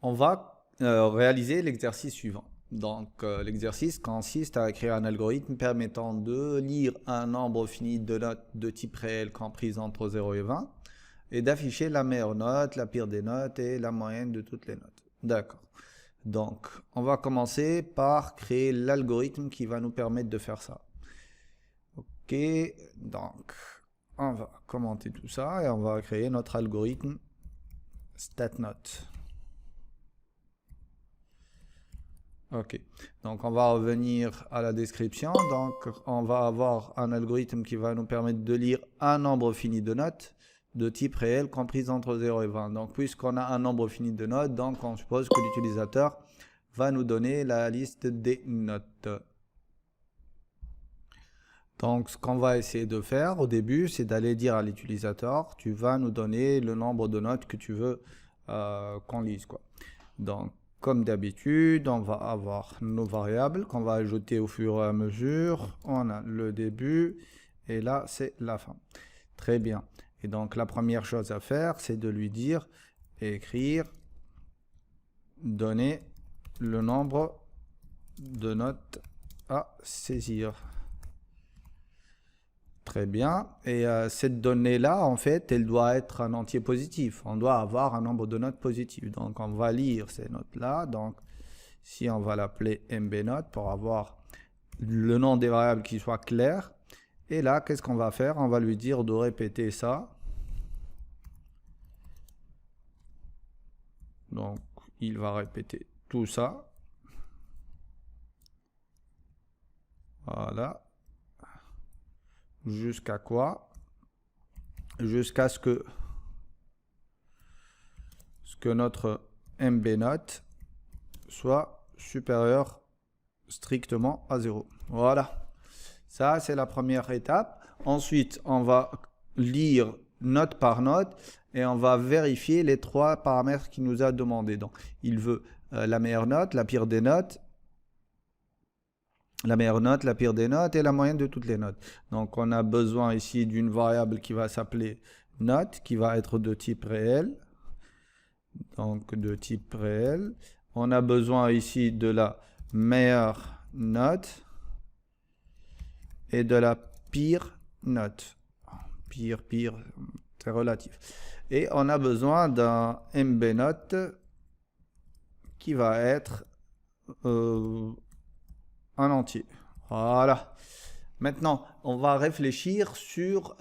On va réaliser l'exercice suivant. Donc, l'exercice consiste à écrire un algorithme permettant de lire un nombre fini de notes de type réel comprises entre 0 et 20 et d'afficher la meilleure note, la pire des notes et la moyenne de toutes les notes. D'accord. Donc, on va commencer par créer l'algorithme qui va nous permettre de faire ça. Ok, donc, on va commenter tout ça et on va créer notre algorithme StatNote. Ok, donc on va revenir à la description. Donc on va avoir un algorithme qui va nous permettre de lire un nombre fini de notes de type réel compris entre 0 et 20. Donc puisqu'on a un nombre fini de notes, donc on suppose que l'utilisateur va nous donner la liste des notes. Donc ce qu'on va essayer de faire au début, c'est d'aller dire à l'utilisateur, tu vas nous donner le nombre de notes que tu veux qu'on lise, quoi. Donc comme d'habitude, on va avoir nos variables qu'on va ajouter au fur et à mesure. On a le début et là, c'est la fin. Très bien. Et donc, la première chose à faire, c'est de lui dire écrire, donner le nombre de notes à saisir. Très bien. Et cette donnée-là, en fait, elle doit être un entier positif. On doit avoir un nombre de notes positives. Donc, on va lire ces notes-là. Donc, si on va l'appeler mbNote pour avoir le nom des variables qui soit clair. Et là, qu'est-ce qu'on va faire? On va lui dire de répéter ça. Donc, il va répéter tout ça. Voilà. Jusqu'à quoi? Jusqu'à ce que notre mbNote soit supérieur strictement à 0. Voilà. Ça, c'est la première étape. Ensuite, on va lire note par note et on va vérifier les trois paramètres qu'il nous a demandé. Donc, il veut la meilleure note, la pire des notes, la meilleure note, la pire des notes et la moyenne de toutes les notes. Donc, on a besoin ici d'une variable qui va s'appeler note, qui va être de type réel. Donc, de type réel. On a besoin ici de la meilleure note et de la pire note. Pire, c'est relatif. Et on a besoin d'un mbNote qui va être un entier. Voilà. Maintenant, on va réfléchir sur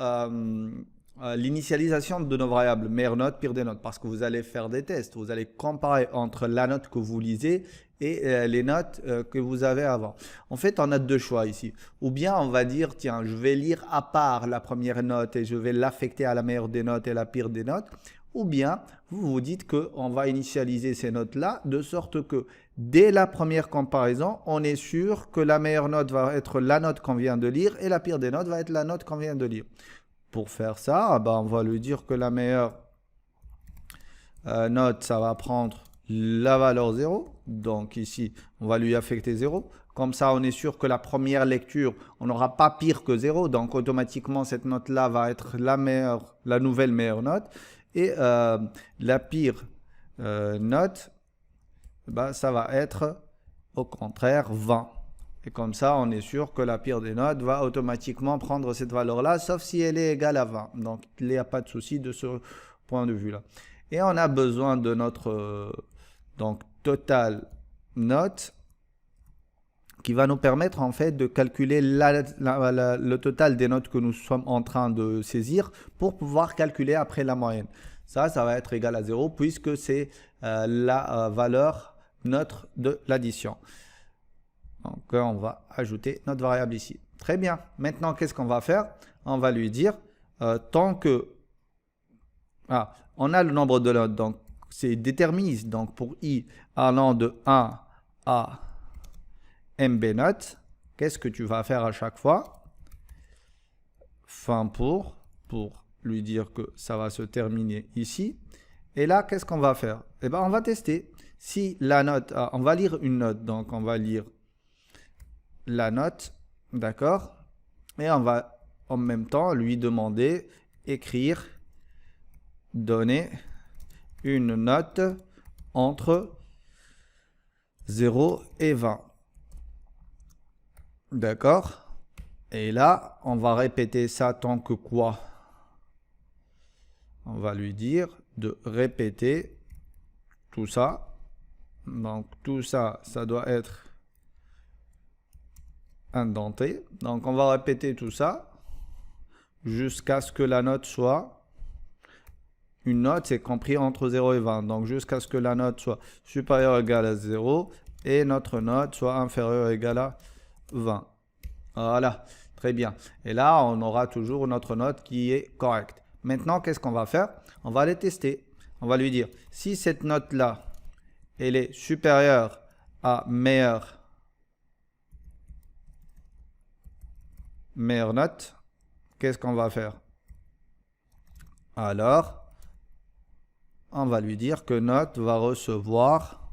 l'initialisation de nos variables, meilleure note, pire des notes, parce que vous allez faire des tests, vous allez comparer entre la note que vous lisez et les notes que vous avez avant. En fait, on a deux choix ici. Ou bien on va dire, tiens, je vais lire à part la première note et je vais l'affecter à la meilleure des notes et la pire des notes. Ou bien vous vous dites qu'on va initialiser ces notes-là de sorte que dès la première comparaison, on est sûr que la meilleure note va être la note qu'on vient de lire et la pire des notes va être la note qu'on vient de lire. Pour faire ça, on va lui dire que la meilleure note, ça va prendre la valeur 0. Donc ici, on va lui affecter 0. Comme ça, on est sûr que la première lecture, on n'aura pas pire que 0. Donc automatiquement, cette note-là va être la nouvelle meilleure note. Et la pire note, ça va être au contraire 20. Et comme ça, on est sûr que la pire des notes va automatiquement prendre cette valeur-là, sauf si elle est égale à 20. Donc, il n'y a pas de souci de ce point de vue-là. Et on a besoin de notre total note qui va nous permettre en fait de calculer le total des notes que nous sommes en train de saisir pour pouvoir calculer après la moyenne. Ça va être égal à 0 puisque c'est la valeur neutre de l'addition. Donc on va ajouter notre variable ici. Très bien. Maintenant, qu'est-ce qu'on va faire? On va lui dire, tant que... on a le nombre de notes, donc c'est déterministe. Donc pour i allant de 1 à mbNote, qu'est-ce que tu vas faire à chaque fois? Fin pour lui dire que ça va se terminer ici. Et là, qu'est-ce qu'on va faire? Eh bien, on va tester. Si la note, on va lire une note, donc on va lire la note, d'accord? Et on va en même temps lui demander écrire, donner une note entre 0 et 20. D'accord? Et là, on va répéter ça tant que quoi? On va lui dire de répéter tout ça. Donc tout ça, ça doit être indenté. Donc on va répéter tout ça jusqu'à ce que la note soit... Une note, c'est compris entre 0 et 20. Donc jusqu'à ce que la note soit supérieure ou égale à 0 et notre note soit inférieure ou égale à 20. Voilà, très bien. Et là, on aura toujours notre note qui est correcte. Maintenant, qu'est-ce qu'on va faire? On va aller tester. On va lui dire, si cette note-là, elle est supérieure à meilleure note, qu'est-ce qu'on va faire? Alors, on va lui dire que note va recevoir,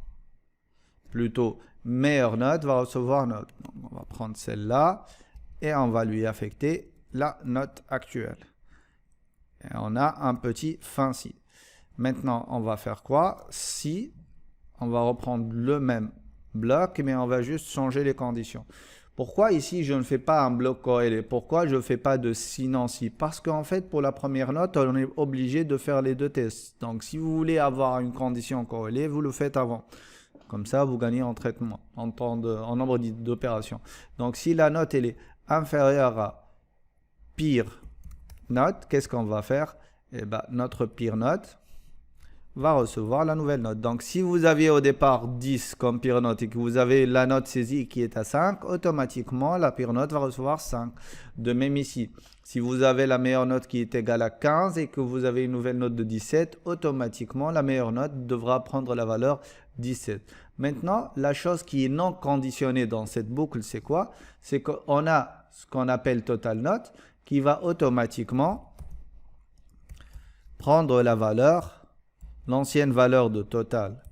plutôt meilleure note va recevoir note. Donc, on va prendre celle-là et on va lui affecter la note actuelle. Et on a un petit fin si. Maintenant, on va faire quoi? Si, on va reprendre le même bloc, mais on va juste changer les conditions. Pourquoi ici je ne fais pas un bloc corrélé? Pourquoi je ne fais pas de sinon si? Parce qu'en fait, pour la première note, on est obligé de faire les deux tests. Donc, si vous voulez avoir une condition corrélée, vous le faites avant. Comme ça, vous gagnez en traitement, en nombre d'opérations. Donc, si la note elle est inférieure à pire note, qu'est-ce qu'on va faire? Eh ben, notre pire note va recevoir la nouvelle note. Donc, si vous aviez au départ 10 comme pire note et que vous avez la note saisie qui est à 5, automatiquement, la pire note va recevoir 5. De même ici, si vous avez la meilleure note qui est égale à 15 et que vous avez une nouvelle note de 17, automatiquement, la meilleure note devra prendre la valeur 17. Maintenant, la chose qui est non conditionnée dans cette boucle, c'est quoi? C'est qu'on a ce qu'on appelle total note qui va automatiquement prendre la valeur, l'ancienne valeur de total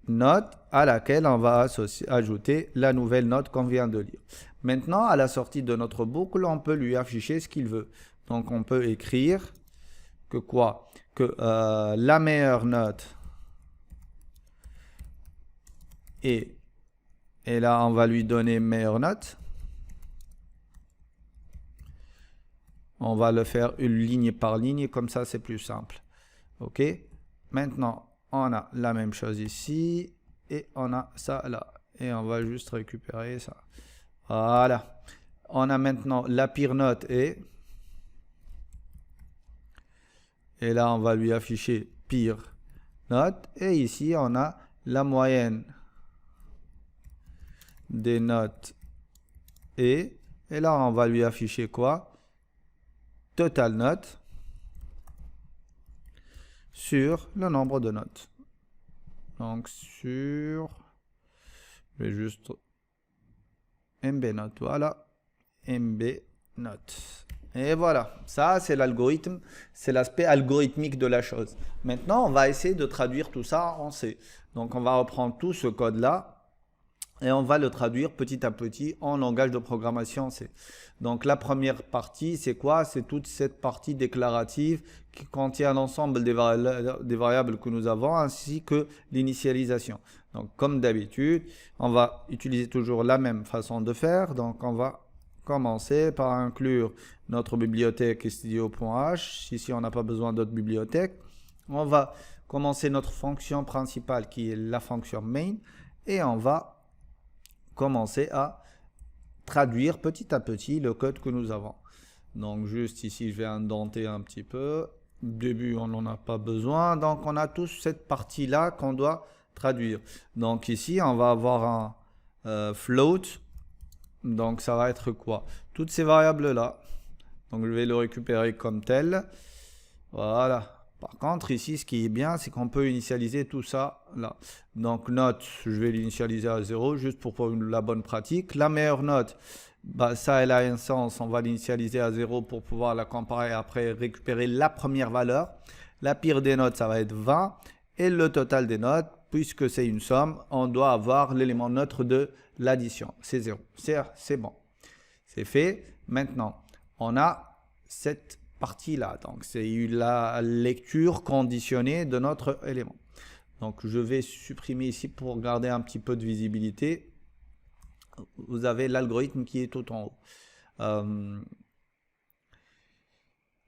note à laquelle on va ajouter la nouvelle note qu'on vient de lire. Maintenant, à la sortie de notre boucle, on peut lui afficher ce qu'il veut. Donc, on peut écrire que quoi? Que la meilleure note et là, on va lui donner meilleure note. On va le faire une ligne par ligne, comme ça, c'est plus simple. OK? Maintenant, on a la même chose ici et on a ça là. Et on va juste récupérer ça. Voilà. On a maintenant la pire note et là, on va lui afficher pire note. Et ici, on a la moyenne des notes et là, on va lui afficher quoi? Total note sur le nombre de notes. Donc sur, je vais juste MB note, voilà, MB note. Et voilà, ça c'est l'algorithme, c'est l'aspect algorithmique de la chose. Maintenant, on va essayer de traduire tout ça en C. Donc on va reprendre tout ce code-là et on va le traduire petit à petit en langage de programmation C. Donc la première partie, c'est quoi? C'est toute cette partie déclarative qui contient l'ensemble des variables que nous avons ainsi que l'initialisation. Donc comme d'habitude, on va utiliser toujours la même façon de faire. Donc on va commencer par inclure notre bibliothèque studio.h. Ici, on n'a pas besoin d'autres bibliothèques. On va commencer notre fonction principale qui est la fonction main et on va commencer à traduire petit à petit le code que nous avons. Donc juste ici, je vais indenter un petit peu. Au début, on n'en a pas besoin. Donc on a toute cette partie-là qu'on doit traduire. Donc ici, on va avoir un float. Donc ça va être quoi? Toutes ces variables-là. Donc je vais le récupérer comme tel. Voilà. Par contre, ici, ce qui est bien, c'est qu'on peut initialiser tout ça là. Donc, note, je vais l'initialiser à 0, juste pour la bonne pratique. La meilleure note, bah, ça, elle a un sens. On va l'initialiser à 0 pour pouvoir la comparer et après récupérer la première valeur. La pire des notes, ça va être 20. Et le total des notes, puisque c'est une somme, on doit avoir l'élément neutre de l'addition. C'est 0. C'est bon. C'est fait. Maintenant, on a cette partie-là. Donc, c'est la lecture conditionnée de notre élément. Donc je vais supprimer ici pour garder un petit peu de visibilité. Vous avez l'algorithme qui est tout en haut.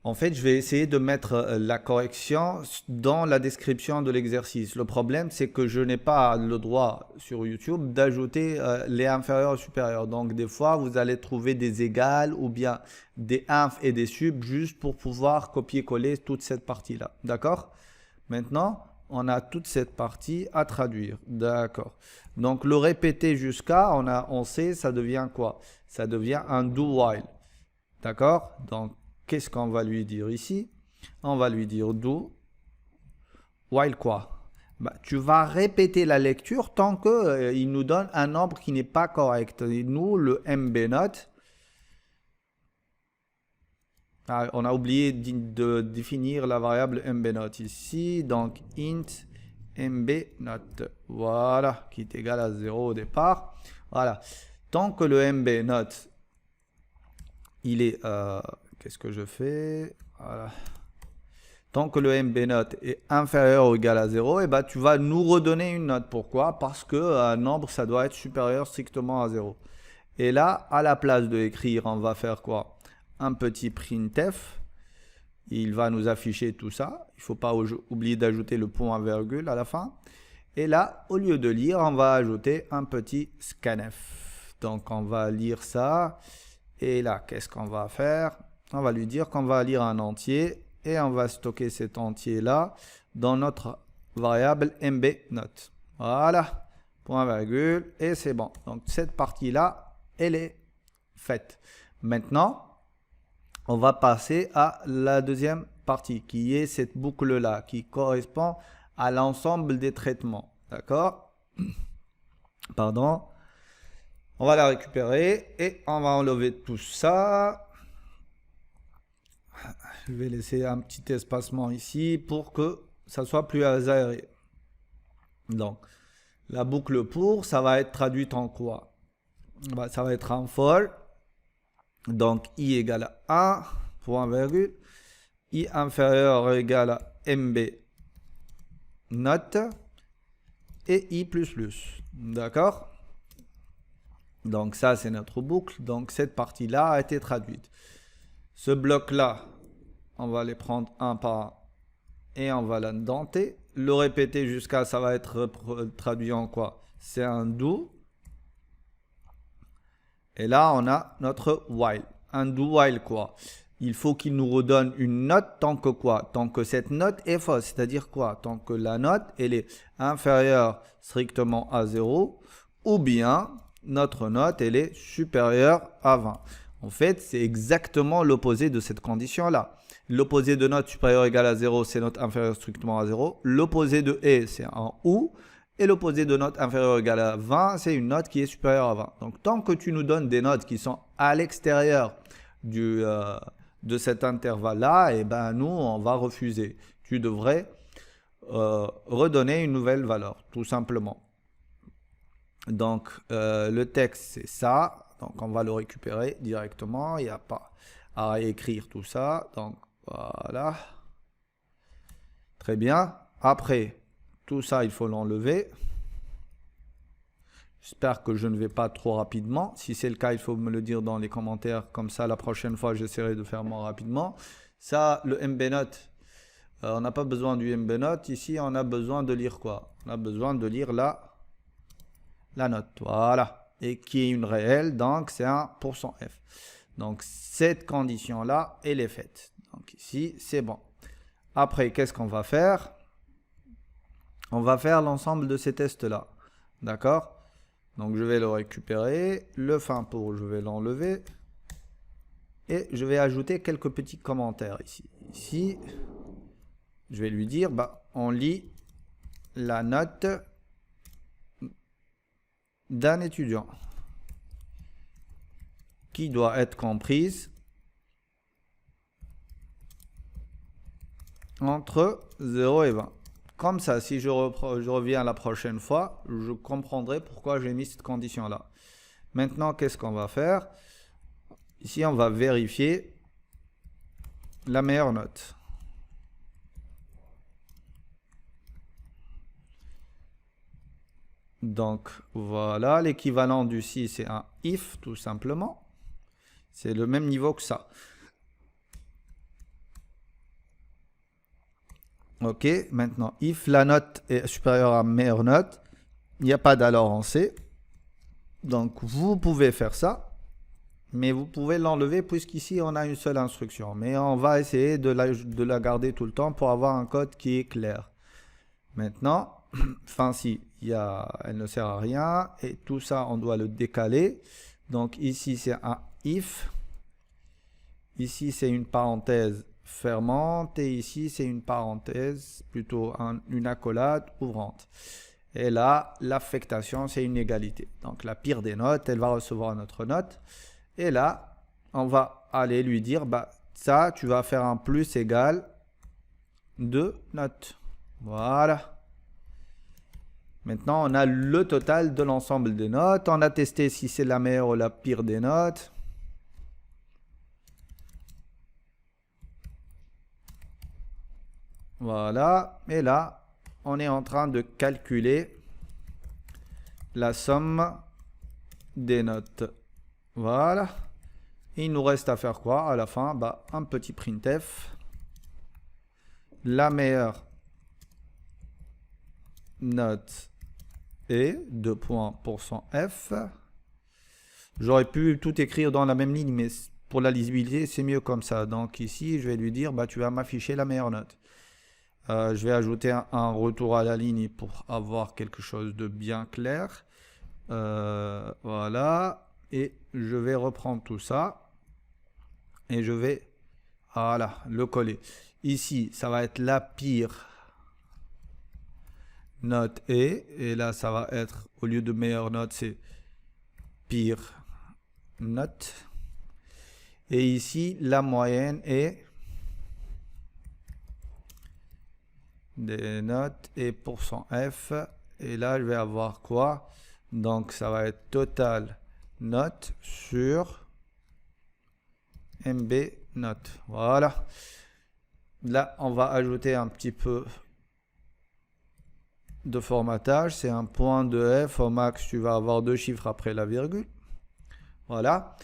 En fait, je vais essayer de mettre la correction dans la description de l'exercice. Le problème, c'est que je n'ai pas le droit sur YouTube d'ajouter les inférieurs et supérieurs. Donc, des fois, vous allez trouver des égales ou bien des inf et des sub juste pour pouvoir copier-coller toute cette partie-là. D'accord? Maintenant, on a toute cette partie à traduire. D'accord. Donc, le répéter jusqu'à, on sait, ça devient quoi? Ça devient un do while. D'accord? Donc, qu'est-ce qu'on va lui dire ici? On va lui dire do while quoi? Bah, tu vas répéter la lecture tant que il nous donne un nombre qui n'est pas correct. Et nous, le mbNote, on a oublié de définir la variable mbNote ici. Donc, int mbNote. Voilà, qui est égal à 0 au départ. Voilà. Tant que le mbNote, il est... qu'est-ce que je fais? Voilà. Tant que le mbNote est inférieur ou égal à 0, et ben tu vas nous redonner une note. Pourquoi? Parce qu'un nombre, ça doit être supérieur strictement à 0. Et là, à la place de écrire, on va faire quoi? Un petit printf. Il va nous afficher tout ça. Il ne faut pas oublier d'ajouter le point virgule à la fin. Et là, au lieu de lire, on va ajouter un petit scanf. Donc, on va lire ça. Et là, qu'est-ce qu'on va faire? On va lui dire qu'on va lire un entier et on va stocker cet entier-là dans notre variable mbNote. Voilà, point virgule, et c'est bon. Donc, cette partie-là, elle est faite. Maintenant, on va passer à la deuxième partie, qui est cette boucle-là, qui correspond à l'ensemble des traitements. D'accord? Pardon. On va la récupérer et on va enlever tout ça. Je vais laisser un petit espacement ici pour que ça soit plus aéré. Donc, la boucle pour, ça va être traduite en quoi? Bah, ça va être en for. Donc, i égale à 1, point virgule. I inférieur égale à mb note et i plus plus. D'accord? Donc, ça, c'est notre boucle. Donc, cette partie-là a été traduite. Ce bloc-là, on va les prendre un par un et on va l'indenter. Le répéter jusqu'à, ça va être traduit en quoi? C'est un do. Et là, on a notre while. Un do while quoi? Il faut qu'il nous redonne une note tant que quoi? Tant que cette note est fausse. C'est-à-dire quoi? Tant que la note, elle est inférieure strictement à 0 ou bien notre note, elle est supérieure à 20. En fait, c'est exactement l'opposé de cette condition-là. L'opposé de note supérieure ou égale à 0, c'est note inférieure strictement à 0. L'opposé de et, c'est un ou. Et l'opposé de note inférieure ou égale à 20, c'est une note qui est supérieure à 20. Donc, tant que tu nous donnes des notes qui sont à l'extérieur de cet intervalle-là, eh ben, nous, on va refuser. Tu devrais redonner une nouvelle valeur, tout simplement. Donc, le texte, c'est ça. Donc, on va le récupérer directement. Il n'y a pas à écrire tout ça. Donc, voilà. Très bien. Après, tout ça, il faut l'enlever. J'espère que je ne vais pas trop rapidement. Si c'est le cas, il faut me le dire dans les commentaires. Comme ça, la prochaine fois, j'essaierai de faire moins rapidement. Ça, le mbNote, on n'a pas besoin du mbNote. Ici, on a besoin de lire quoi? On a besoin de lire la note. Voilà. Et qui est une réelle, donc c'est un %f. Donc, cette condition-là, elle est faite. Donc, ici, c'est bon. Après, qu'est-ce qu'on va faire? On va faire l'ensemble de ces tests-là. D'accord? Donc, je vais le récupérer. Le fin pour, je vais l'enlever. Et je vais ajouter quelques petits commentaires ici. Ici, je vais lui dire, bah, on lit la note d'un étudiant qui doit être comprise entre 0 et 20. Comme ça, si je reviens la prochaine fois, je comprendrai pourquoi j'ai mis cette condition-là. Maintenant, qu'est-ce qu'on va faire? Ici, on va vérifier la meilleure note. Donc voilà, l'équivalent du si c'est un if tout simplement. C'est le même niveau que ça. Ok, maintenant if la note est supérieure à meilleure note, il n'y a pas d'alors en C. Donc vous pouvez faire ça. Mais vous pouvez l'enlever puisqu'ici on a une seule instruction. Mais on va essayer de la garder tout le temps pour avoir un code qui est clair. Maintenant, enfin si, elle ne sert à rien. Et tout ça, on doit le décaler. Donc ici, c'est un if. Ici, c'est une parenthèse fermante. Et ici, c'est une parenthèse, plutôt une accolade ouvrante. Et là, l'affectation, c'est une égalité. Donc la pire des notes, elle va recevoir notre note. Et là, on va aller lui dire, bah, ça, tu vas faire un plus égal de notes. Voilà. Maintenant, on a le total de l'ensemble des notes. On a testé si c'est la meilleure ou la pire des notes. Voilà. Et là, on est en train de calculer la somme des notes. Voilà. Il nous reste à faire quoi à la fin? Bah, un petit printf. La meilleure note est 2%%f. J'aurais pu tout écrire dans la même ligne, mais pour la lisibilité, c'est mieux comme ça. Donc ici, je vais lui dire, bah, tu vas m'afficher la meilleure note. Je vais ajouter un retour à la ligne pour avoir quelque chose de bien clair. Voilà. Et je vais reprendre tout ça. Et je vais, voilà, le coller. Ici, ça va être la pire note et là, ça va être, au lieu de meilleure note, c'est pire note. Et ici, la moyenne est des notes et %f. Et là, je vais avoir quoi? Donc, ça va être total note sur MB note. Voilà. Là, on va ajouter un petit peu de formatage. C'est un point de F. Au max, tu vas avoir 2 chiffres après la virgule. Voilà.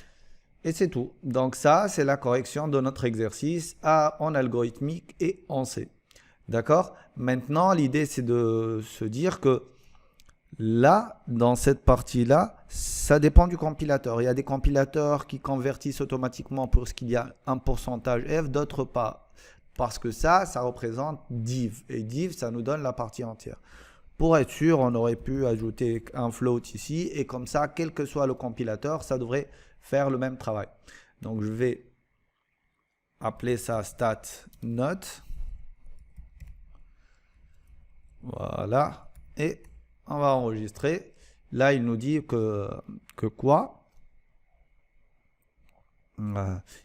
Et c'est tout. Donc ça, c'est la correction de notre exercice en algorithmique et en C. D'accord? Maintenant, l'idée, c'est de se dire que là, dans cette partie-là, ça dépend du compilateur. Il y a des compilateurs qui convertissent automatiquement pour ce qu'il y a un pourcentage F, d'autres pas. Parce que ça représente div. Et div, ça nous donne la partie entière. Pour être sûr, on aurait pu ajouter un float ici. Et comme ça, quel que soit le compilateur, ça devrait faire le même travail. Donc, je vais appeler ça stat note. Voilà. Et on va enregistrer. Là, il nous dit que quoi?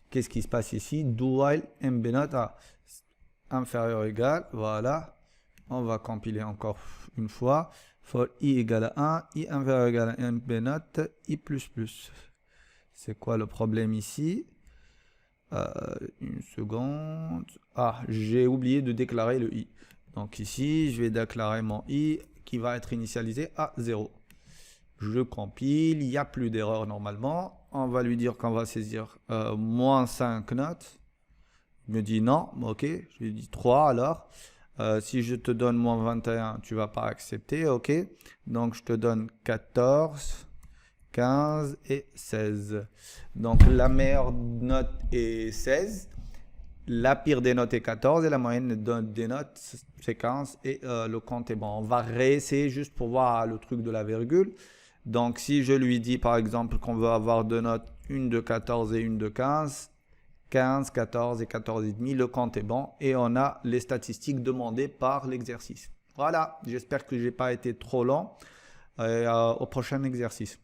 Qu'est-ce qui se passe ici? Do while mbnote inférieur ou égal. Voilà. On va compiler encore une fois. For i égale à 1, i inférieur ou égal à mbnote, i plus plus. C'est quoi le problème ici? Une seconde. Ah, j'ai oublié de déclarer le i. Donc ici, je vais déclarer mon i qui va être initialisé à 0. Je compile, il n'y a plus d'erreur normalement. On va lui dire qu'on va saisir moins 5 notes. Il me dit non, ok. Je lui dis 3 alors. Si je te donne moins 21, tu ne vas pas accepter, ok. Donc je te donne 14, 15 et 16. Donc la meilleure note est 16. La pire des notes est 14 et la moyenne des notes c'est 15 et le compte est bon. On va réessayer juste pour voir le truc de la virgule. Donc si je lui dis par exemple qu'on veut avoir deux notes, une de 14 et une de 15, 15, 14 et 14,5, le compte est bon et on a les statistiques demandées par l'exercice. Voilà, j'espère que je n'ai pas été trop lent. Au prochain exercice.